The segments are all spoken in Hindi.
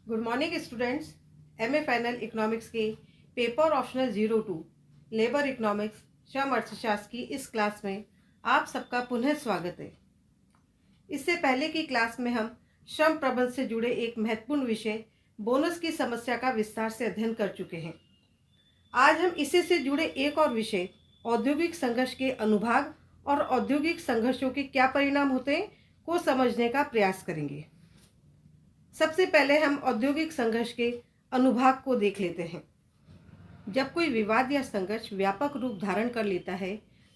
Good morning students. MA final economics के पेपर ऑप्शनल 02 लेबर इकोनॉमिक्स श्रम अर्थशास्त्र की इस क्लास में आप सबका पुनः स्वागत है। इससे पहले की क्लास में हम श्रम प्रबंध से जुड़े एक महत्वपूर्ण विषय बोनस की समस्या का विस्तार से अध्ययन कर चुके हैं। आज हम इसी से जुड़े एक और विषय औद्योगिक संघर्ष के अनुभाग और औद्योगिक संघर्षों के क्या परिणाम होते हैं को समझने का प्रयास करेंगे। सबसे पहले हम औद्योगिक संघर्ष के अनुभाग को देख लेते हैं। जब कोई विवाद या संघर्ष व्यापक रूप धारण कर लेता है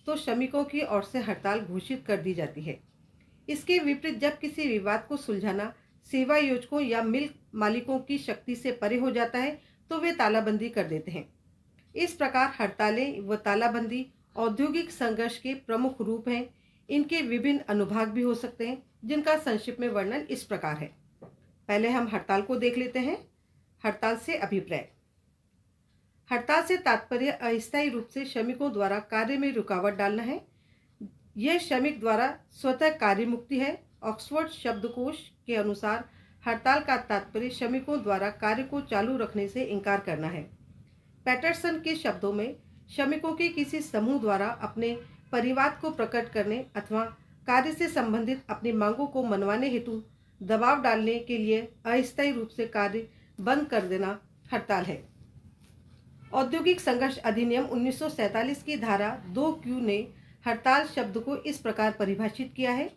तो श्रमिकों की ओर से हड़ताल घोषित कर दी जाती है। इसके विपरीत जब किसी विवाद को सुलझाना सेवा योजकों या मिल मालिकों की शक्ति से परे हो जाता है तो वे तालाबंदी कर देते हैं। इस प्रकार हड़तालें व तालाबंदी औद्योगिक संघर्ष के प्रमुख रूप हैं। इनके विभिन्न अनुभाग भी हो सकते हैं जिनका संक्षिप्त में वर्णन इस प्रकार है। पहले हम हड़ताल को देख लेते हैं। हड़ताल से अभिप्राय। हड़ताल से तात्पर्य अस्थायी रूप से श्रमिकों द्वारा कार्य में रुकावट डालना है। यह श्रमिक द्वारा स्वतः कार्य मुक्ति है। ऑक्सफोर्ड शब्दकोश के अनुसार हड़ताल का तात्पर्य श्रमिकों द्वारा कार्य को चालू रखने से इनकार करना है। पैटरसन के शब्दों में श्रमिकों के किसी समूह द्वारा अपने परिवाद को प्रकट करने अथवा कार्य से संबंधित अपनी मांगों को मनवाने हेतु दबाव डालने के लिए अस्थायी रूप से कार्य बंद कर देना हड़ताल है। औद्योगिक संघर्ष अधिनियम 1947 की धारा 2Q ने हड़ताल शब्द को इस प्रकार परिभाषित किया है।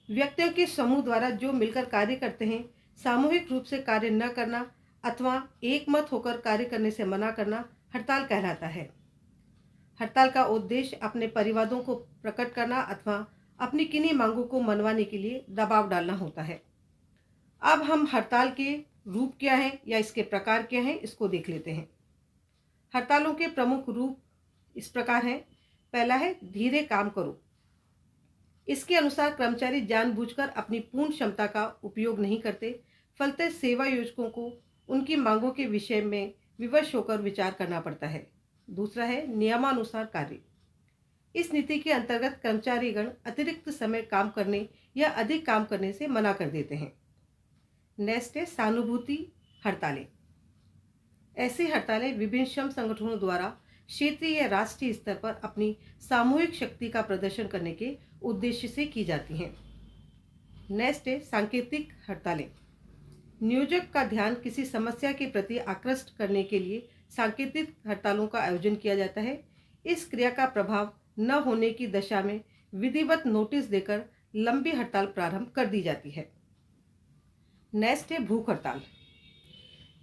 व्यक्तियों के समूह द्वारा जो मिलकर कार्य करते हैं, सामूहिक रूप से कार्य न करना अथवा एकमत होकर कार्य करने से मना करना हड़ताल कहलाता है। हड़ताल का उद्देश्य अपने परिवादों को प्रकट करना अथवा अपनी किन्हीं मांगों को मनवाने के लिए दबाव डालना होता है। अब हम हड़ताल के रूप क्या हैं या इसके प्रकार क्या हैं इसको देख लेते हैं। हड़तालों के प्रमुख रूप इस प्रकार हैं। पहला है धीरे काम करो। इसके अनुसार कर्मचारी जानबूझकर अपनी पूर्ण क्षमता का उपयोग नहीं करते, फलतः सेवा योजकों को उनकी मांगों के विषय में विवश होकर विचार करना पड़ता है। दूसरा है नियमानुसार कार्य। इस नीति के अंतर्गत कर्मचारीगण अतिरिक्त समय काम करने या अधिक काम करने से मना कर देते हैं। नेक्स्ट है सहानुभूति हड़तालें। ऐसी हड़तालें विभिन्न श्रम संगठनों द्वारा क्षेत्रीय या राष्ट्रीय स्तर पर अपनी सामूहिक शक्ति का प्रदर्शन करने के उद्देश्य से की जाती हैं। नेक्स्ट है सांकेतिक हड़तालें। नियोजक का ध्यान किसी समस्या के प्रति आकृष्ट करने के लिए सांकेतिक हड़तालों का आयोजन किया जाता है। इस क्रिया का प्रभाव न होने की दशा में विधिवत नोटिस देकर लंबी हड़ताल प्रारंभ कर दी जाती है। नेक्स्ट है भूख हड़ताल।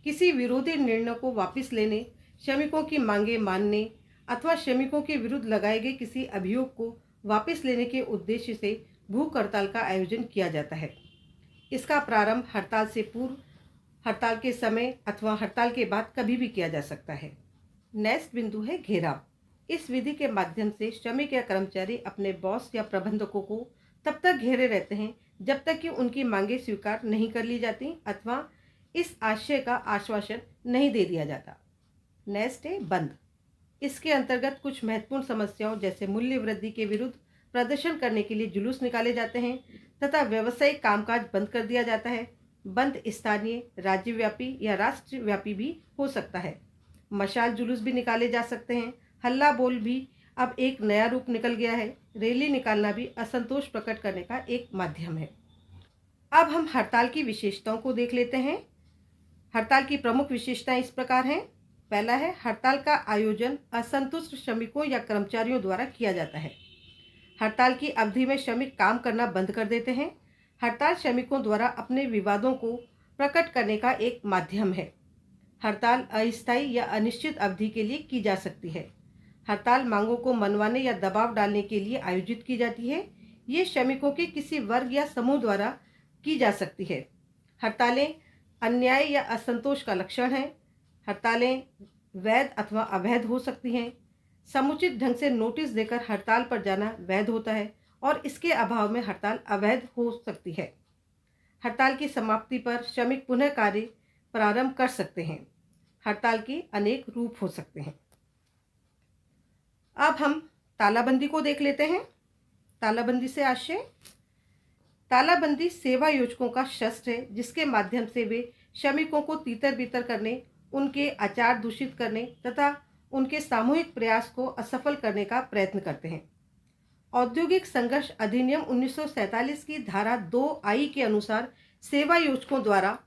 किसी विरोधी निर्णय को वापस लेने, श्रमिकों की मांगें मानने अथवा श्रमिकों के विरुद्ध लगाए गए किसी अभियोग को वापस लेने के उद्देश्य से भूख हड़ताल का आयोजन किया जाता है। इसका प्रारंभ हड़ताल से पूर्व, हड़ताल के समय अथवा हड़ताल के बाद कभी भी किया जा सकता है। नेक्स्ट बिंदु है घेराव। इस विधि के माध्यम से श्रमिक या कर्मचारी अपने बॉस या प्रबंधकों को तब तक घेरे रहते हैं जब तक कि उनकी मांगें स्वीकार नहीं कर ली जाती अथवा इस आशय का आश्वासन नहीं दे दिया जाता। नेक्स्ट है बंद। इसके अंतर्गत कुछ महत्वपूर्ण समस्याओं जैसे मूल्य वृद्धि के विरुद्ध प्रदर्शन करने के लिए जुलूस निकाले जाते हैं तथा व्यावसायिक कामकाज बंद कर दिया जाता है। बंद स्थानीय, राज्यव्यापी या राष्ट्रव्यापी भी हो सकता है। मशाल जुलूस भी निकाले जा सकते हैं। हल्ला बोल भी अब एक नया रूप निकल गया है। रैली निकालना भी असंतोष प्रकट करने का एक माध्यम है। अब हम हड़ताल की विशेषताओं को देख लेते हैं। हड़ताल की प्रमुख विशेषताएं इस प्रकार हैं। पहला है हड़ताल का आयोजन असंतुष्ट श्रमिकों या कर्मचारियों द्वारा किया जाता है। हड़ताल की अवधि में श्रमिक काम करना बंद कर देते हैं। हड़ताल श्रमिकों द्वारा अपने विवादों को प्रकट करने का एक माध्यम है। हड़ताल अस्थायी या अनिश्चित अवधि के लिए की जा सकती है। हड़ताल मांगों को मनवाने या दबाव डालने के लिए आयोजित की जाती है। ये श्रमिकों के किसी वर्ग या समूह द्वारा की जा सकती है। हड़तालें अन्याय या असंतोष का लक्षण है। हड़तालें वैध अथवा अवैध हो सकती हैं। समुचित ढंग से नोटिस देकर हड़ताल पर जाना वैध होता है और इसके अभाव में हड़ताल अवैध हो सकती है। हड़ताल की समाप्ति पर श्रमिक पुनः कार्य प्रारंभ कर सकते हैं। हड़ताल के अनेक रूप हो सकते हैं। अब हम तालाबंदी को देख लेते हैं। तालाबंदी से आशय। तालाबंदी सेवा योजकों का शस्त्र है जिसके माध्यम से वे श्रमिकों को तीतर बीतर करने, उनके आचार दूषित करने तथा उनके सामूहिक प्रयास को असफल करने का प्रयत्न करते हैं। औद्योगिक संघर्ष अधिनियम 1947 की धारा 2(I) के अनुसार सेवा योजकों द्वारा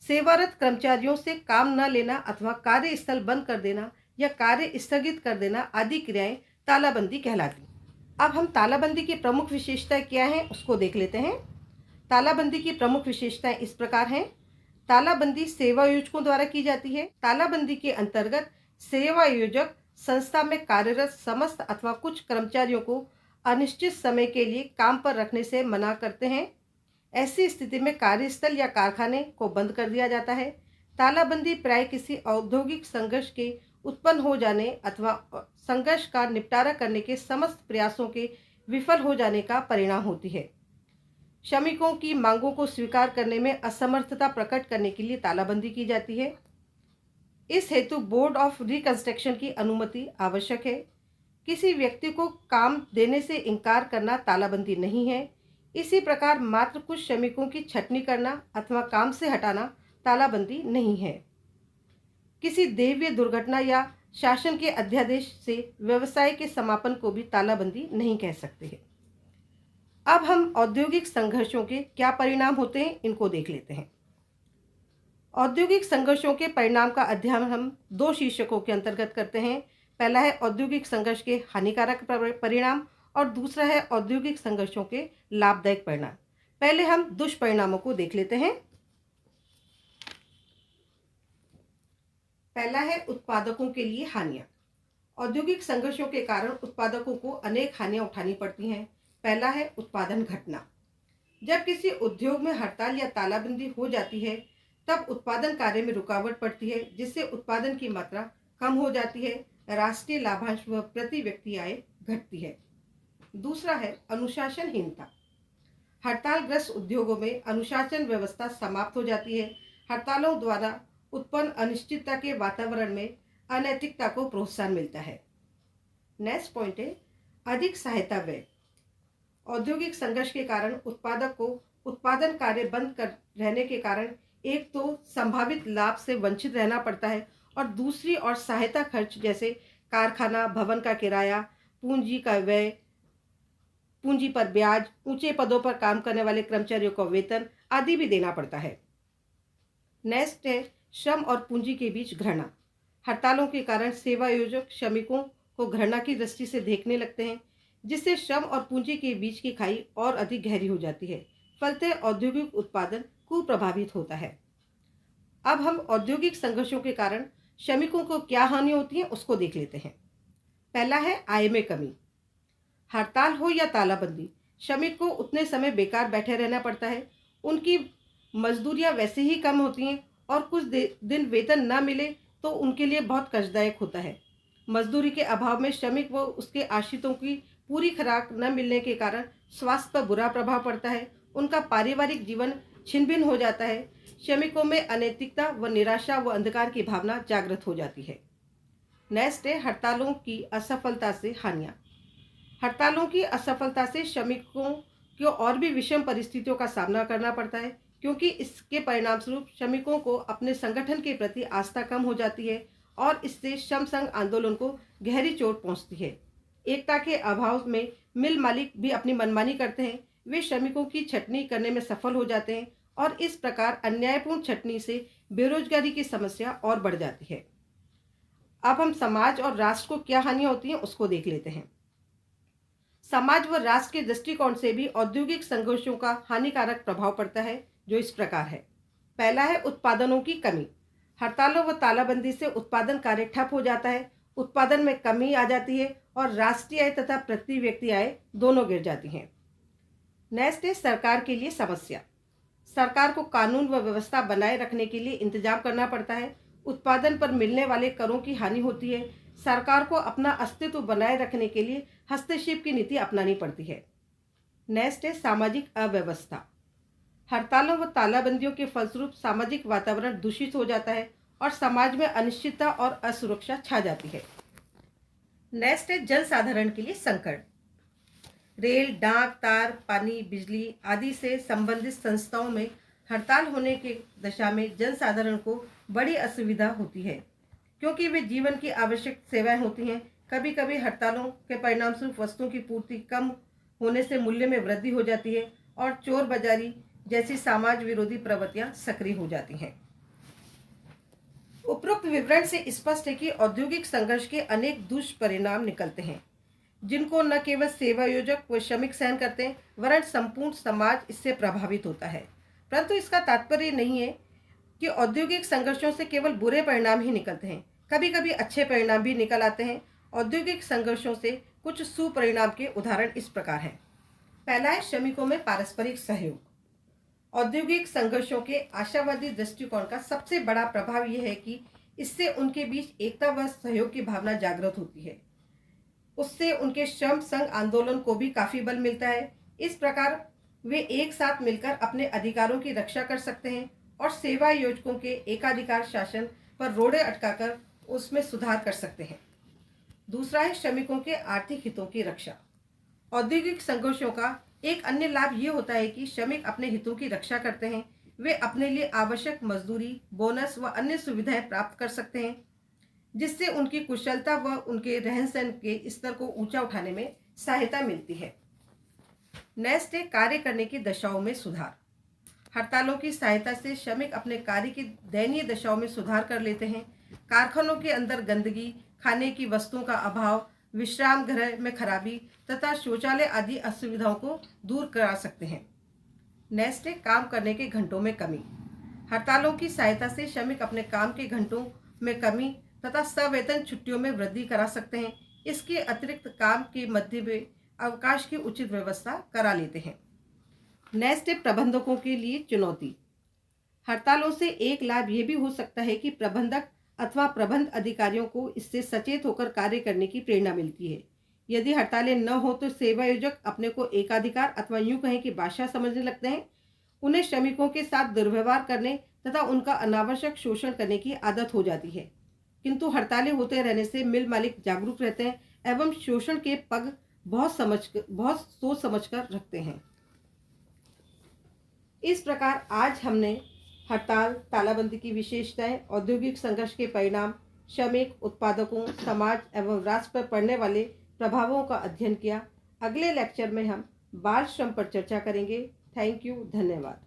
सेवारत कर्मचारियों से काम न लेना अथवा कार्यस्थल बंद कर देना या कार्य स्थगित कर देना आदि क्रियाएं तालाबंदी कहलाती। अब हम तालाबंदी की प्रमुख विशेषताएं क्या हैं उसको देख लेते हैं। तालाबंदी की प्रमुख विशेषताएं इस प्रकार हैं। तालाबंदी सेवा योजकों द्वारा की जाती है। तालाबंदी के अंतर्गत सेवा योजक संस्था में कार्यरत समस्त अथवा कुछ कर्मचारियों को अनिश्चित समय के लिए काम पर रखने से मना करते हैं। ऐसी स्थिति में कार्यस्थल या कारखाने को बंद कर दिया जाता है। तालाबंदी प्राय किसी औद्योगिक संघर्ष के उत्पन्न हो जाने अथवा संघर्ष का निपटारा करने के समस्त प्रयासों के विफल हो जाने का परिणाम होती है। श्रमिकों की मांगों को स्वीकार करने में असमर्थता प्रकट करने के लिए तालाबंदी की जाती है। इस हेतु बोर्ड ऑफ रिकंस्ट्रक्शन की अनुमति आवश्यक है। किसी व्यक्ति को काम देने से इनकार करना तालाबंदी नहीं है। इसी प्रकार मात्र कुछ श्रमिकों की छटनी करना अथवा काम से हटाना तालाबंदी नहीं है। किसी दैवीय दुर्घटना या शासन के अध्यादेश से व्यवसाय के समापन को भी तालाबंदी नहीं कह सकते हैं। अब हम औद्योगिक संघर्षों के क्या परिणाम होते हैं इनको देख लेते हैं। औद्योगिक संघर्षों के परिणाम का अध्ययन हम 2 शीर्षकों के अंतर्गत करते हैं। पहला है औद्योगिक संघर्ष के हानिकारक परिणाम और दूसरा है औद्योगिक संघर्षों के लाभदायक परिणाम। पहले हम दुष्परिणामों को देख लेते हैं। पहला है उत्पादकों के लिए हानियां। औद्योगिक संघर्षों के कारण उत्पादकों को अनेक हानियां उठानी पड़ती हैं। पहला है उत्पादन घटना। जब किसी उद्योग में हड़ताल या तालाबंदी हो जाती है तब उत्पादन कार्य में रुकावट पड़ती है जिससे उत्पादन की मात्रा कम हो जाती है, राष्ट्रीय लाभांश व प्रति व्यक्ति आय घटती है। दूसरा है अनुशासनहीनता। हड़तालग्रस्त उद्योगों में अनुशासन व्यवस्था समाप्त हो जाती है। हड़तालों द्वारा उत्पन्न अनिश्चितता के वातावरण में अनैतिकता को प्रोत्साहन मिलता है। नेक्स्ट पॉइंट है अधिक सहायता व्यय। औद्योगिक संघर्ष के कारण उत्पादक को उत्पादन कार्य बंद कर रहने के कारण एक तो संभावित लाभ से वंचित रहना पड़ता है और दूसरी ओर सहायता खर्च जैसे कारखाना भवन का किराया, पूंजी का व्यय, पूंजी पर ब्याज, ऊंचे पदों पर काम करने वाले कर्मचारियों को वेतन आदि भी देना पड़ता है। नेक्स्ट है श्रम और पूंजी के बीच घृणा। हड़तालों के कारण सेवा योजक श्रमिकों को घृणा की दृष्टि से देखने लगते हैं जिससे श्रम और पूंजी के बीच की खाई और अधिक गहरी हो जाती है। फलतः औद्योगिक उत्पादन कुप्रभावित होता है। अब हम औद्योगिक संघर्षों के कारण श्रमिकों को क्या हानि होती है उसको देख लेते हैं। पहला है आय में कमी। हड़ताल हो या तालाबंदी, श्रमिक को उतने समय बेकार बैठे रहना पड़ता है। उनकी मजदूरियां वैसे ही कम होती हैं और कुछ दिन वेतन न मिले तो उनके लिए बहुत कष्टदायक होता है। मजदूरी के अभाव में श्रमिक व उसके आश्रितों की पूरी खुराक न मिलने के कारण स्वास्थ्य पर बुरा प्रभाव पड़ता है। उनका पारिवारिक जीवन छिन्न भिन्न हो जाता है। श्रमिकों में अनैतिकता व निराशा व अंधकार की भावना जागृत हो जाती है। नेक्स्ट है हड़तालों की असफलता से हानियां। हड़तालों की असफलता से श्रमिकों को और भी विषम परिस्थितियों का सामना करना पड़ता है क्योंकि इसके परिणाम स्वरूप श्रमिकों को अपने संगठन के प्रति आस्था कम हो जाती है और इससे श्रम संघ आंदोलन को गहरी चोट पहुंचती है। एकता के अभाव में मिल मालिक भी अपनी मनमानी करते हैं। वे श्रमिकों की छटनी करने में सफल हो जाते हैं और इस प्रकार अन्यायपूर्ण छटनी से बेरोजगारी की समस्या और बढ़ जाती है। अब हम समाज और राष्ट्र को क्या हानि होती है उसको देख लेते हैं। समाज व राष्ट्र के दृष्टिकोण से भी औद्योगिक संघर्षों का हानिकारक प्रभाव पड़ता है जो इस प्रकार है। पहला है उत्पादनों की कमी। हड़तालों व तालाबंदी से उत्पादन कार्य ठप हो जाता है, उत्पादन में कमी आ जाती है और राष्ट्रीय आय तथा प्रति व्यक्ति आय दोनों गिर जाती हैं। नेक्स्ट है सरकार के लिए समस्या। सरकार को कानून व व्यवस्था बनाए रखने के लिए इंतजाम करना पड़ता है। उत्पादन पर मिलने वाले करों की हानि होती है। सरकार को अपना अस्तित्व बनाए रखने के लिए हस्तक्षेप की नीति अपनानी पड़ती है। नेक्स्ट है सामाजिक अव्यवस्था। हड़तालों व तालाबंदियों के फलस्वरूप सामाजिक वातावरण दूषित हो जाता है और समाज में अनिश्चितता और असुरक्षा छा जाती है। नेक्स्ट है जन साधारण के लिए संकट। रेल, डाक, तार, पानी, बिजली आदि से संबंधित संस्थाओं में हड़ताल होने की दशा में जनसाधारण को बड़ी असुविधा होती है, क्योंकि वे जीवन की आवश्यक सेवाएं होती हैं। कभी कभी हड़तालों के परिणामस्वरूप वस्तुओं की पूर्ति कम होने से मूल्य में वृद्धि हो जाती है और चोर बाजारी जैसी समाज विरोधी प्रवृत्तियां सक्रिय हो जाती हैं। उपरोक्त विवरण से स्पष्ट है कि औद्योगिक संघर्ष के अनेक दुष्परिणाम निकलते हैं, जिनको न केवल सेवायोजक व श्रमिक सहन करते हैं, वरन संपूर्ण समाज इससे प्रभावित होता है। परंतु इसका तात्पर्य नहीं है कि औद्योगिक संघर्षों से केवल बुरे परिणाम ही निकलते हैं, कभी कभी अच्छे परिणाम भी निकल आते हैं। औद्योगिक संघर्षों से कुछ सुपरिणाम के उदाहरण इस प्रकार हैं। पहला है श्रमिकों में पारस्परिक सहयोग। औद्योगिक संघर्षों के आशावादी दृष्टिकोण का सबसे बड़ा प्रभाव यह है कि इससे उनके बीच एकता व सहयोग की भावना जागृत होती है। उससे उनके श्रम संघ आंदोलन को भी काफी बल मिलता है। इस प्रकार वे एक साथ मिलकर अपने अधिकारों की रक्षा कर सकते हैं और सेवा योजकों के एकाधिकार शासन पर रोड़े अटकाकर उसमें सुधार कर सकते हैं। दूसरा है श्रमिकों के आर्थिक हितों की रक्षा। औद्योगिक संघर्षों का एक अन्य लाभ ये होता है कि श्रमिक अपने हितों की रक्षा करते हैं। वे अपने लिए आवश्यक मजदूरी, बोनस व अन्य सुविधाएं प्राप्त कर सकते हैं, जिससे उनकी कुशलता व उनके रहन सहन के स्तर को ऊंचा उठाने में सहायता मिलती है। नेक्स्ट है कार्य करने की दशाओं में सुधार। हड़तालों की सहायता से श्रमिक अपने कार्य की दयनीय दशाओं में सुधार कर लेते हैं। कारखानों के अंदर गंदगी, खाने की वस्तुओं का अभाव, विश्राम गृह में खराबी तथा शौचालय आदि असुविधाओं को दूर करा सकते हैं। नेक्स्ट है काम करने के घंटों में कमी। हड़तालों की सहायता से श्रमिक अपने काम के घंटों में कमी तथा सवेतन छुट्टियों में वृद्धि करा सकते हैं। इसके अतिरिक्त काम के मध्य में अवकाश की उचित व्यवस्था करा लेते हैं। नेक्स्ट है प्रबंधकों के लिए चुनौती। हड़तालों से एक लाभ ये भी हो सकता है कि प्रबंधक अथवा प्रबंध अधिकारियों को इससे सचेत होकर कार्य करने की प्रेरणा मिलती है। यदि हड़तालें न हो तो सेवायोजक अपने को एकाधिकार अथवा यूं कहें कि बादशाह समझने लगते हैं। उन्हें श्रमिकों के साथ दुर्व्यवहार करने तथा उनका अनावश्यक शोषण करने की आदत हो जाती है। किंतु हड़तालें होते रहने से मिल मालिक जागरूक रहते हैं एवं शोषण के पग बहुत सोच समझ कर रखते हैं। इस प्रकार आज हमने हड़ताल, तालाबंदी की विशेषताएं, औद्योगिक संघर्ष के परिणाम, श्रमिक, उत्पादकों, समाज एवं राष्ट्र पर पड़ने वाले प्रभावों का अध्ययन किया। अगले लेक्चर में हम बाल श्रम पर चर्चा करेंगे। थैंक यू, धन्यवाद।